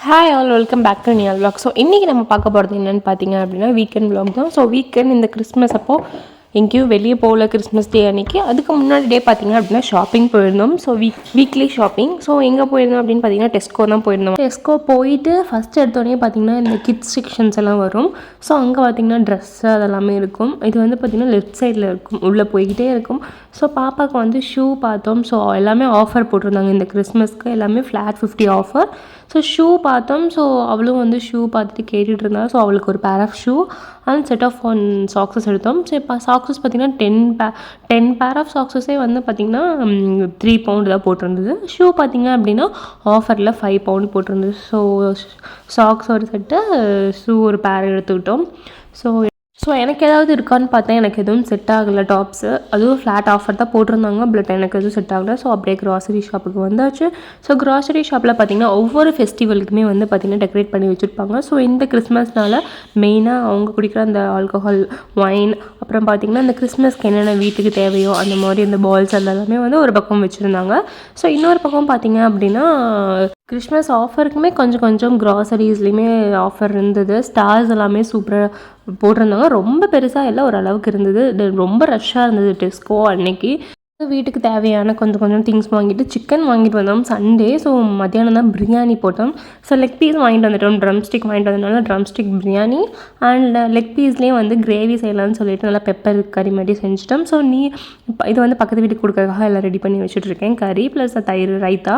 Hi all, welcome back to நியால் vlog. So இன்றைக்கி நம்ம பார்க்க போகிறது என்னென்னு பார்த்தீங்க அப்படின்னா வீக்கெண்ட் vlog தான். ஸோ வீக்கெண்ட் இந்த கிறிஸ்மஸ் அப்போது எங்கேயும் வெளியே போகல. கிறிஸ்மஸ் டே அன்றைக்கி அதுக்கு முன்னாடி டே பார்த்திங்க அப்படின்னா ஷாப்பிங் போயிருந்தோம். So weekly shopping. ஸோ எங்கே போயிருந்தோம் அப்படின்னு பார்த்தீங்கன்னா டெஸ்கோ தான் போயிருந்தோம். டெஸ்கோ போயிட்டு ஃபஸ்ட் எடுத்தோடனே பார்த்திங்கன்னா இந்த கிட்ஸ் செக்ஷன்ஸ் எல்லாம் வரும். ஸோ அங்கே பார்த்திங்கன்னா ட்ரெஸ்ஸு அதெல்லாமே இருக்கும். இது வந்து பார்த்திங்கன்னா லெஃப்ட் சைடில் இருக்கும், உள்ளே போய்கிட்டே இருக்கும். ஸோ பாப்பாவுக்கு வந்து ஷூ பார்த்தோம். ஸோ எல்லாமே ஆஃபர் போட்டிருந்தாங்க இந்த கிறிஸ்மஸ்க்கு, எல்லாமே ஃப்ளாட் 50 ஆஃபர். ஸோ ஷூ பார்த்தோம். ஸோ அவளும் வந்து ஷூ பார்த்துட்டு கேட்டுட்டு இருந்தா. ஸோ அவளுக்கு ஒரு pair of shoe and set of 1 socks எடுத்தோம். ஸோ இப்போ சாக்ஸஸ் பார்த்திங்கன்னா 10 பேர் ஆஃப் சாக்ஸஸே வந்து பார்த்திங்கன்னா 3 பவுண்ட் தான் போட்டிருந்தது. ஷூ பார்த்திங்க அப்படின்னா ஆஃபரில் 5 பவுண்ட் போட்டிருந்தது. ஸோ சாக்ஸ் ஒரு செட்டு, ஷூ ஒரு பேர் எடுத்துக்கிட்டோம். ஸோ எனக்கு ஏதாவது இருக்கான்னு பார்த்தேன். எனக்கு எதுவும் செட் ஆகலை டாப்ஸு. அதுவும் ஃப்ளாட் ஆஃபர் தான் போட்டிருந்தாங்க. பட் எனக்கு எதுவும் செட் ஆகலை. ஸோ அப்படியே க்ராசரி ஷாப்புக்கு வந்தாச்சு. ஸோ க்ராசரி ஷாப்பில் பார்த்திங்கன்னா ஒவ்வொரு ஃபெஸ்டிவலுக்குமே வந்து பார்த்திங்கன்னா டெக்கரேட் பண்ணி வச்சுருப்பாங்க. ஸோ இந்த கிறிஸ்மஸ்னால் மெயினாக அவங்க குடிக்கிற அந்த ஆல்கஹால், ஒயின், அப்புறம் பார்த்திங்கன்னா இந்த கிறிஸ்மஸ்க்கு என்னென்ன வீட்டுக்கு தேவையோ அந்த மாதிரி இந்த பால்ஸ் அதெல்லாமே வந்து ஒரு பக்கம் வச்சுருந்தாங்க. ஸோ இன்னொரு பக்கம் பார்த்திங்க அப்படின்னா கிறிஸ்மஸ் ஆஃபருக்குமே கொஞ்சம் க்ராசரிஸ்லேயுமே ஆஃபர் இருந்தது. ஸ்டார்ஸ் எல்லாமே சூப்பராக போட்டிருந்தாங்க. ரொம்ப பெருசாக இல்லை, ஓரளவுக்கு இருந்தது. ரொம்ப ரஷ்ஷாக இருந்தது டெஸ்கோ அன்னைக்கு. வீட்டுக்கு தேவையான கொஞ்சம் திங்ஸ் வாங்கிட்டு சிக்கன் வாங்கிட்டு வந்தோம் சண்டே. ஸோ மத்தியானம் தான் பிரியாணி போட்டோம். ஸோ லெக் பீஸ் வாங்கிட்டு வந்துட்டோம். ட்ரம் ஸ்டிக் வாங்கிட்டு வந்ததுனால drumstick biryani and leg பீஸ்லேயே வந்து கிரேவி செய்யலாம்னு சொல்லிட்டு நல்லா பெப்பர் கறி மாதிரி செஞ்சுட்டோம். ஸோ இது வந்து பக்கத்து வீட்டுக்கு கொடுக்கறதுக்காக எல்லாம் ரெடி பண்ணி வச்சுட்ருக்கேன். கறி ப்ளஸ் தயிர், ரைத்தா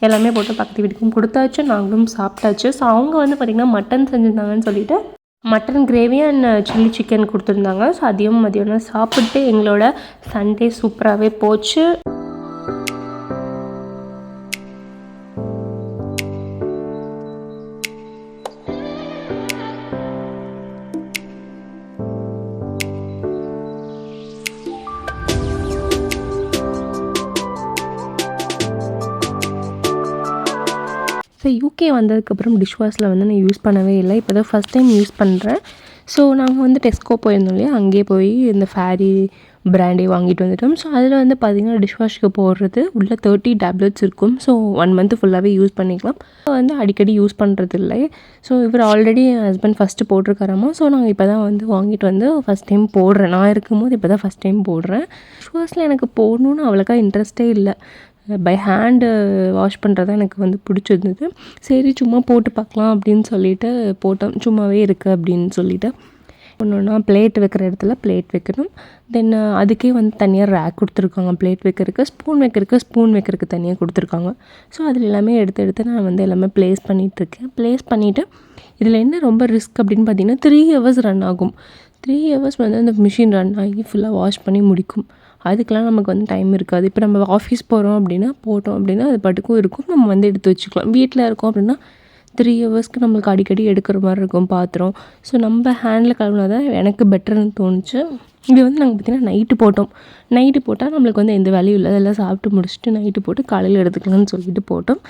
எல்லாமே போட்டு பக்கத்து வீட்டுக்கும் கொடுத்தாச்சு. நாங்களும் சாப்பிட்டாச்சு. ஸோ அவங்க வந்து பார்த்திங்கன்னா மட்டன் செஞ்சுருந்தாங்கன்னு சொல்லிட்டு mutton gravy and chilli chicken கொடுத்துருந்தாங்க. ஸோ அதையும் மதியானம் சாப்பிட்டு எங்களோட சண்டே சூப்பராகவே போச்சு. ஸோ யூகே வந்ததுக்கப்புறம் டிஷ்வாஷில் வந்து நான் யூஸ் பண்ணவே இல்லை. இப்போ தான் ஃபஸ்ட் டைம் யூஸ் பண்ணுறேன். ஸோ நாங்கள் வந்து டெஸ்கோ போயிருந்தோம் இல்லையா, அங்கேயே போய் இந்த ஃபேரி பிராண்டே வாங்கிட்டு வந்துட்டோம். ஸோ அதில் வந்து பார்த்திங்கன்னா டிஷ்வாஷ்க்கு போடுறது உள்ள 30 டேப்லெட்ஸ் இருக்கும். ஸோ 1 மந்த் ஃபுல்லாகவே யூஸ் பண்ணிக்கலாம். வந்து அடிக்கடி யூஸ் பண்ணுறது இல்லை. ஸோ இவர் ஆல்ரெடி என் ஹஸ்பண்ட் ஃபஸ்ட்டு போட்டிருக்காராமா. ஸோ நாங்கள் இப்போ தான் வந்து வாங்கிட்டு வந்து ஃபஸ்ட் டைம் போடுறேன். நான் இருக்கும்போது இப்போ தான் ஃபஸ்ட் டைம் போடுறேன். டிஷ்வாஷில் எனக்கு போடணுன்னு அவ்வளோக்கா இன்ட்ரெஸ்ட்டே இல்லை. பை ஹேண்டு வாஷ் பண்ணுறது தான் எனக்கு வந்து பிடிச்சிருந்தது. சரி சும்மா போட்டு பார்க்கலாம் அப்படின்னு சொல்லிட்டு போட்டோம். சும்மாவே இருக்குது அப்படின்னு சொல்லிட்டு ஒன்றுன்னா பிளேட் வைக்கிற இடத்துல பிளேட் வைக்கணும். தென் அதுக்கே வந்து தனியாக ரேக் கொடுத்துருக்காங்க. பிளேட் வைக்கிறதுக்கு, ஸ்பூன் வைக்கிறதுக்கு தனியாக கொடுத்துருக்காங்க. ஸோ அதில் எல்லாமே எடுத்து நான் வந்து எல்லாமே ப்ளேஸ் பண்ணிகிட்ருக்கேன். ப்ளேஸ் பண்ணிவிட்டு இதில் என்ன ரொம்ப ரிஸ்க் அப்படின்னு பார்த்தீங்கன்னா 3 ஹவர்ஸ் ரன் ஆகும். 3 ஹவர்ஸ் வந்து அந்த மிஷின் ரன் ஆகி ஃபுல்லாக வாஷ் பண்ணி முடிக்கும். அதுக்கெலாம் நமக்கு வந்து டைம் இருக்காது. இப்போ நம்ம ஆஃபீஸ் போகிறோம் அப்படின்னா போட்டோம் அப்படின்னா அது பாட்டுக்கும் இருக்கும், நம்ம வந்து எடுத்து வச்சுக்கலாம். வீட்டில் இருக்கோம் அப்படின்னா 3 ஹவர்ஸ்க்கு நம்மளுக்கு அடிக்கடி எடுக்கிற மாதிரி இருக்கும் பாத்திரம். ஸோ நம்ம ஹேண்டில் கழுவினா தான் எனக்கு பெட்டர்னு தோணுச்சு. இது வந்து நாங்கள் பார்த்திங்கன்னா நைட்டு போட்டால் நம்மளுக்கு வந்து எந்த வேலையும் இல்லை. அதெல்லாம் சாப்பிட்டு முடிச்சுட்டு நைட்டு போட்டு காலையில் எடுத்துக்கலாம்னு சொல்லிட்டு போட்டோம்.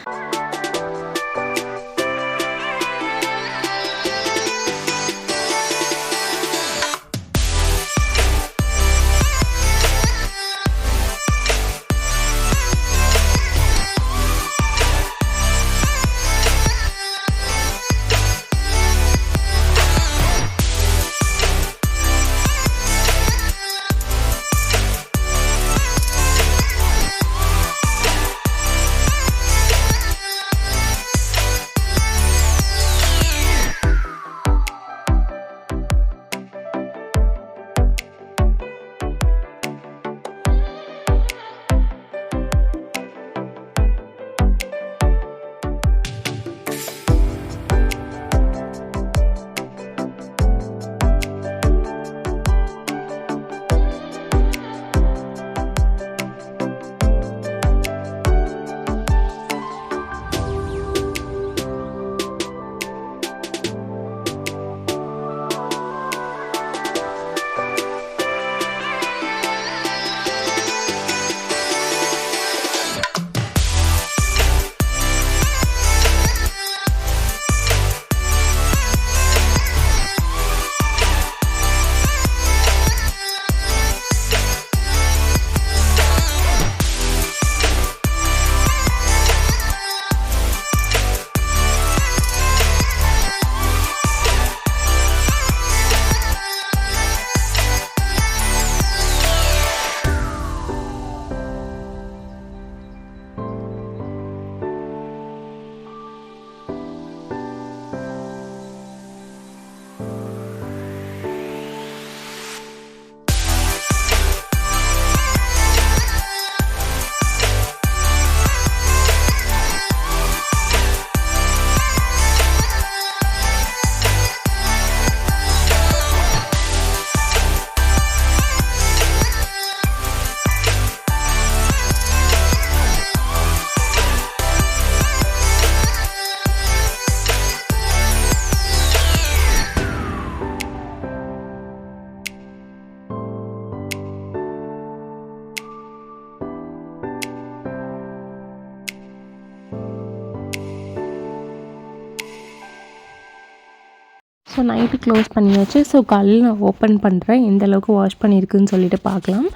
ஸோ நைட்டு க்ளோஸ் பண்ணியாச்சு. ஸோ காலையில் நான் ஓப்பன் பண்ணுறேன், எந்த அளவுக்கு வாஷ் பண்ணியிருக்குன்னு சொல்லிட்டு பார்க்கலாம்.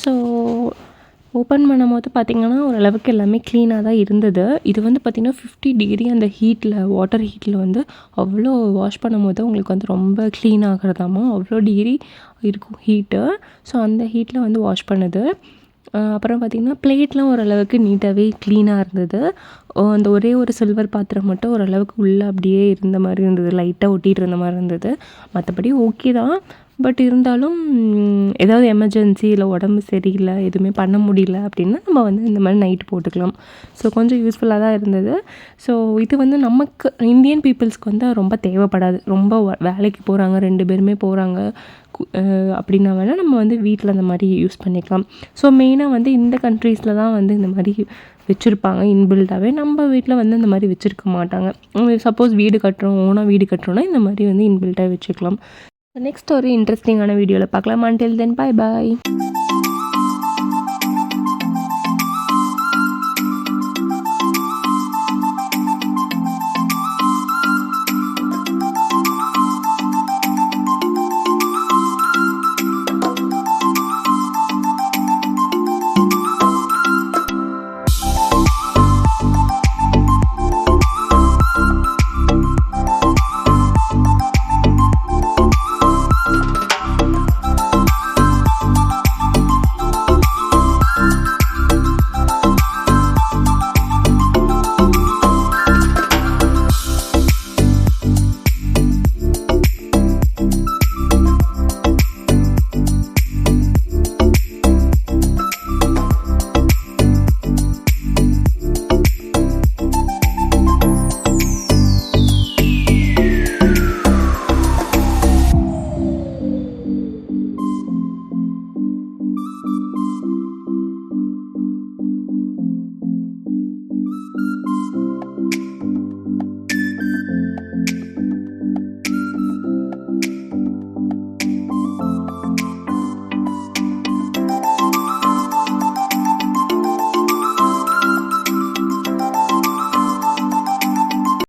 ஸோ ஓப்பன் பண்ணும்போது பார்த்திங்கன்னா ஓரளவுக்கு எல்லாமே க்ளீனாக தான் இருந்தது. இது வந்து பார்த்திங்கன்னா 50 டிகிரி அந்த ஹீட்டில், வாட்டர் ஹீட்டில் வந்து அவ்வளோ வாஷ் பண்ணும்போது உங்களுக்கு வந்து ரொம்ப க்ளீன் ஆகிறதாமா, அவ்வளோ டிகிரி இருக்கும் ஹீட்டு. ஸோ அந்த ஹீட்டில் வந்து வாஷ் பண்ணுது. அப்புறம் பார்த்திங்கன்னா பிளேட்லாம் ஓரளவுக்கு நீட்டாகவே க்ளீனாக இருந்தது. அந்த ஒரே ஒரு சில்வர் பாத்திரம் மட்டும் ஓரளவுக்கு உள்ளே அப்படியே இருந்த மாதிரி இருந்தது, லைட்டாக ஒட்டிகிட்டு இருந்த மாதிரி இருந்தது. மற்றபடி ஓகே தான். பட் இருந்தாலும் ஏதாவது எமர்ஜென்சி இல்லை உடம்பு சரியில்லை, எதுவுமே பண்ண முடியல அப்படின்னா நம்ம வந்து இந்த மாதிரி நைட்டு போட்டுக்கலாம். ஸோ கொஞ்சம் யூஸ்ஃபுல்லாக தான் இருந்தது. ஸோ இது வந்து நமக்கு இந்தியன் பீப்புள்ஸ்க்கு வந்து ரொம்ப தேவைப்படாது. ரொம்ப வேலைக்கு போகிறாங்க, 2 பேருமே போகிறாங்க அப்படின்னா வேணால் நம்ம வந்து வீட்டில் அந்த மாதிரி யூஸ் பண்ணிக்கலாம். ஸோ மெயினாக வந்து இந்த கண்ட்ரீஸில் தான் வந்து இந்த மாதிரி வச்சுருப்பாங்க இன்பில்டாகவே. நம்ம வீட்டில் வந்து இந்த மாதிரி வச்சுருக்க மாட்டாங்க. சப்போஸ் வீடு கட்டுறோம், ஓனாக வீடு கட்டுறோன்னா இந்த மாதிரி வந்து இன்பில்டாக வச்சுக்கலாம். நெக்ஸ்ட் ஒரு இன்ட்ரெஸ்டிங்கான வீடியோவில் பார்க்கலாம். until then bye bye.